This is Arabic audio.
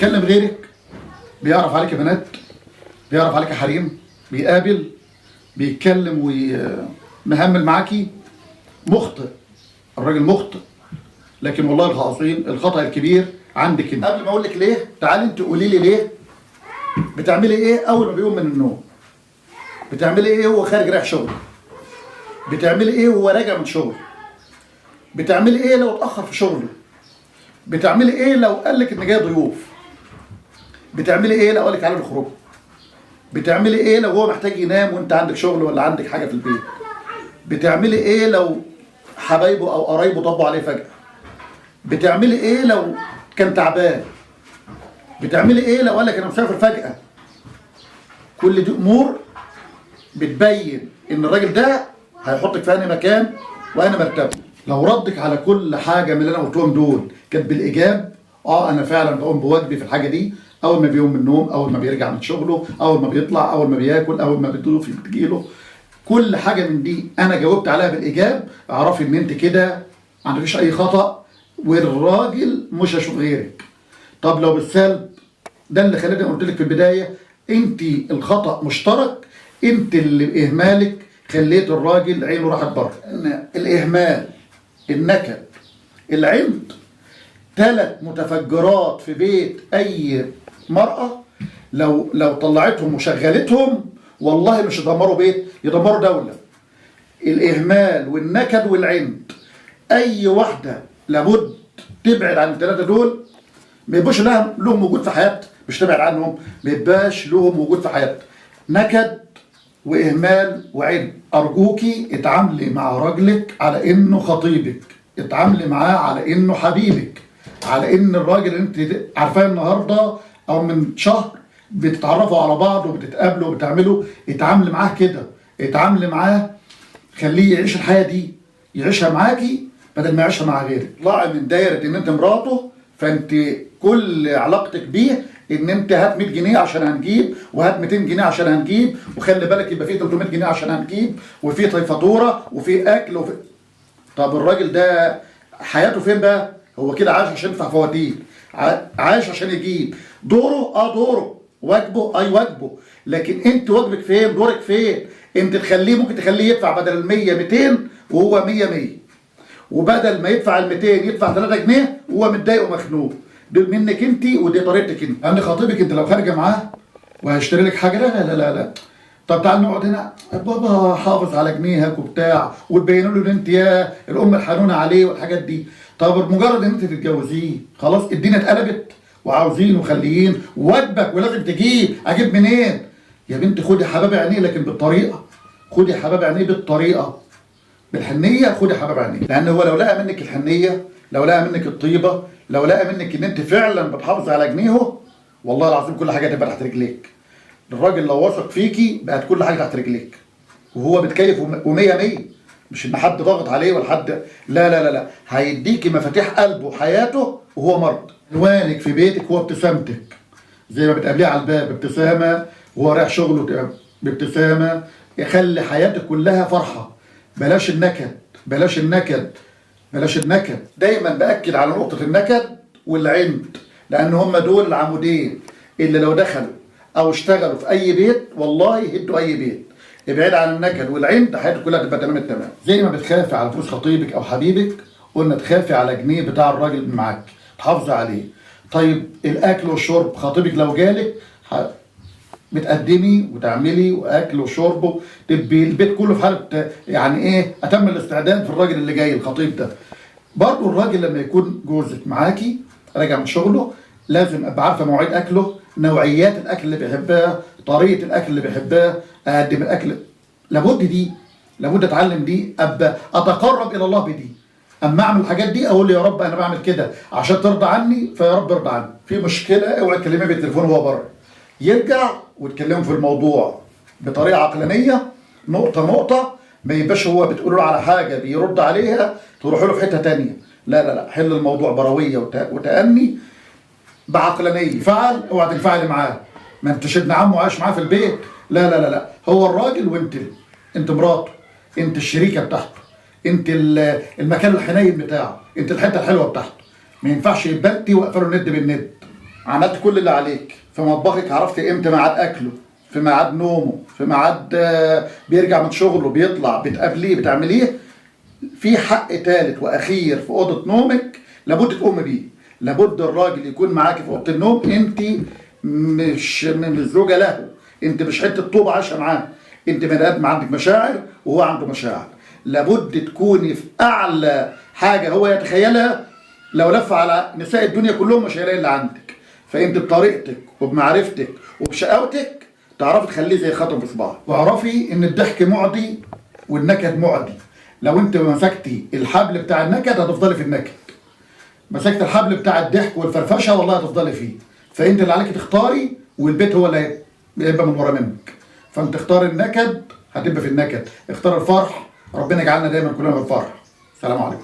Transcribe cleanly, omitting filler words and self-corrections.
بيكلم غيرك، بيعرف عليك بنات، بيعرف عليك حريم، بيقابل، بيتكلم ومهمل معاكي، مخطئ. الراجل مخطئ. لكن والله العظيم الخطأ الكبير عندك انت. قبل ما اقول لك ليه، تعالي انت قولي لي ليه بتعملي ايه اول ما بيقوم من النوم؟ بتعملي ايه وهو خارج رايح شغل؟ بتعملي ايه وهو راجع من شغل؟ بتعملي ايه لو اتأخر في شغله؟ بتعملي ايه لو قال لك ان جاي ضيوف؟ بتعملي ايه لو قال لك على نخرج؟ بتعملي ايه لو هو محتاج ينام وانت عندك شغل ولا عندك حاجه في البيت؟ بتعملي ايه لو حبايبه او قرايبه طبوا عليه فجأة؟ بتعملي ايه لو كان تعبان؟ بتعملي ايه لو قال لك انا مسافر فجأة؟ كل دي امور بتبين ان الراجل ده هيحطك في انهي مكان وانا مرتبه. لو ردك على كل حاجه من اللي انا قلتهم دول كانت بالايجاب، انا فعلا بقوم بواجبي في الحاجه دي، اول ما بيقوم من النوم، اول ما بيرجع من شغله، اول ما بيطلع، اول ما بياكل، اول ما بتضيف بتجيله، كل حاجه من دي انا جاوبت عليها بالايجاب، اعرفي ان انت كده ما عندكيش اي خطا، والراجل مش هيشوف غيرك. طب لو بالسلب، ده اللي خلاني قلت لك في البدايه، انت الخطا مشترك، انت اللي باهمالك خليت الراجل عينه راحت بره. الاهمال، النكد، العند، 3 متفجرات في بيت اي مرأة لو طلعتهم وشغلتهم والله مش يدمروا بيت، يدمروا دولة. الاهمال والنكد والعند، اي واحدة لابد تبعد عن ال3 دول، ما يبقاش لهم وجود في حياتها، مش تبعد عنهم، ما يبقاش لهم وجود في حياتها. نكد واهمال وعند. ارجوكي اتعاملي مع راجلك على انه خطيبك، اتعاملي معاه على انه حبيبك، على ان الراجل انت عارفاه النهارده او من شهر بتتعرفوا على بعض وبتتقابلوا وبتعملوا، اتعاملي معاه كده، اتعاملي معاه، خليه يعيش الحياه دي، يعيشها معاكي بدل ما يعيشها مع غيرك. طلعي من دايره ان انت مراته، فانت كل علاقتك بيه ان انت هات 100 جنيه عشان هنجيب، وهات 200 جنيه عشان هنجيب، وخلي بالك يبقى فيه 300 جنيه عشان هنجيب، وفي فاتوره وفي اكل وفي. طب الراجل ده حياته فين بقى؟ هو كده عايش عشان يدفع فواتير، عايش عشان يجيب. دوره دوره، واجبه واجبه، لكن انت واجبك فين؟ دورك فين؟ انت ممكن تخليه يدفع بدل ال 100 200 وهو 100، وبدل ما يدفع ال 200 يدفع 3 جنيه وهو متضايق ومخنوق. دول منك انت ودي طريقتك انت. عند خطيبك انت لو خارجه معاه وهيشتري لك حاجه، لا لا لا لا، طب تعال نقعد هنا، بابا حافظ على جنيهك وبتاع، وتبينوا له ان انت يا الام الحنونه عليه والحاجات دي. طب مجرد ان انت تتجوزيه خلاص الدنيا اتقلبت، وعاوزين وخليين واجبك ولازم اجيب منين؟ يا بنت خدي حباب عينيه لكن بالطريقه، خدي حباب عينيه بالطريقه، بالحنيه، خدي حباب عينيه. لان هو لو لقى منك الحنيه، لو لقى منك الطيبه، لو لقى منك ان انت فعلا بتحافظ على جنيهه، والله العظيم كل حاجه تبقى تحت رجليك. الراجل لو وثق فيكي بقت كل حاجه تحت رجليك، وهو بتكيف ومية مية، مش ان حد ضاغط عليه ولا حد، لا لا لا لا، هيديكي مفاتيح قلبه وحياته وهو مرض. عنوانك في بيتك هو ابتسامتك، زي ما بتقابليه على الباب ابتسامه، وهو رايح شغله بابتسامه، يخلي حياتك كلها فرحه. بلاش النكد، بلاش النكد، بلاش النكد. دايما باكد على نقطه النكد والعند، لان هم دول العمودين اللي لو دخلوا او اشتغلوا في اي بيت والله يهدوا اي بيت. ابعد عن النكد والعند، حياتك كلها تبقى تمام التمام. زي ما بتخافي على فلوس خطيبك او حبيبك، قلنا تخافي على جنيه بتاع الراجل اللي معاك، تحافظي عليه. طيب الاكل والشرب، خطيبك لو جالك بتقدمي وتعملي واكل وشرب، تبقي البيت كله في حاله يعني ايه، اتم الاستعداد في الراجل اللي جاي الخطيب ده. برضه الراجل لما يكون جوزك معاكي راجع من شغله، لازم ابقى عارفه مواعيد اكله، نوعيات الاكل اللي بيحبها، طريقه الاكل اللي بيحبها، اقدم الاكل. لابد اتعلم دي، ابقى اتقرب الى الله بدي. اما اعمل الحاجات دي اقول يا رب انا بعمل كده عشان ترضى عني، فيا رب ارضى عني. في مشكله اوعي تكلميه بالتليفون وهو بره، يرجع وتكلموا في الموضوع بطريقه عقلانيه، نقطه نقطه، ما يبقاش هو بتقول له على حاجه بيرد عليها تروحوا له في حته ثانيه. لا لا لا، حل الموضوع برويه وتأني بعقلانيه. فعل اوعى تنفعلي معاه، ما انتش ابن عمه وعايش معاه في البيت، لا لا لا لا، هو الراجل انت مراته، انت الشريكه بتاعته، انت المكان الحنين بتاعه، انت الحته الحلوه بتاعته. ما ينفعش يبقى انت واقفه له الند بالند. عملت كل اللي عليك في مطبخك، عرفت امتى ميعاد اكله، في ميعاد نومه، في ميعاد بيرجع من شغله، بيطلع، بتقابليه، بتعمليه، في حق ثالث واخير في اوضه نومك لابد تقوم بيه. لابد الراجل يكون معاك في اوضه النوم. انت مش زوجه له، انت مش حته طوبه عايشه معاه، انت بني ادم عندك مشاعر وهو عنده مشاعر. لابد تكوني في اعلى حاجه هو يتخيلها. لو لف على نساء الدنيا كلهم مش هيلاقي اللي عندك. فانت بطريقتك وبمعرفتك وبشقاوتك تعرفي تخليه زي خاتم في صباعك. واعرفي ان الضحك معدي والنكد معدي. لو انت مسكتي الحبل بتاع النكد هتفضلي في النكد، مسكت الحبل بتاع الضحك والفرفشه والله هتفضلي فيه. فانت اللي عليك تختاري، والبيت هو اللي هيبقى من ورا منك. فانت اختار النكد هتبقى في النكد، اختار الفرح، ربنا يجعلنا دايما كلنا في الفرح. السلام عليكم.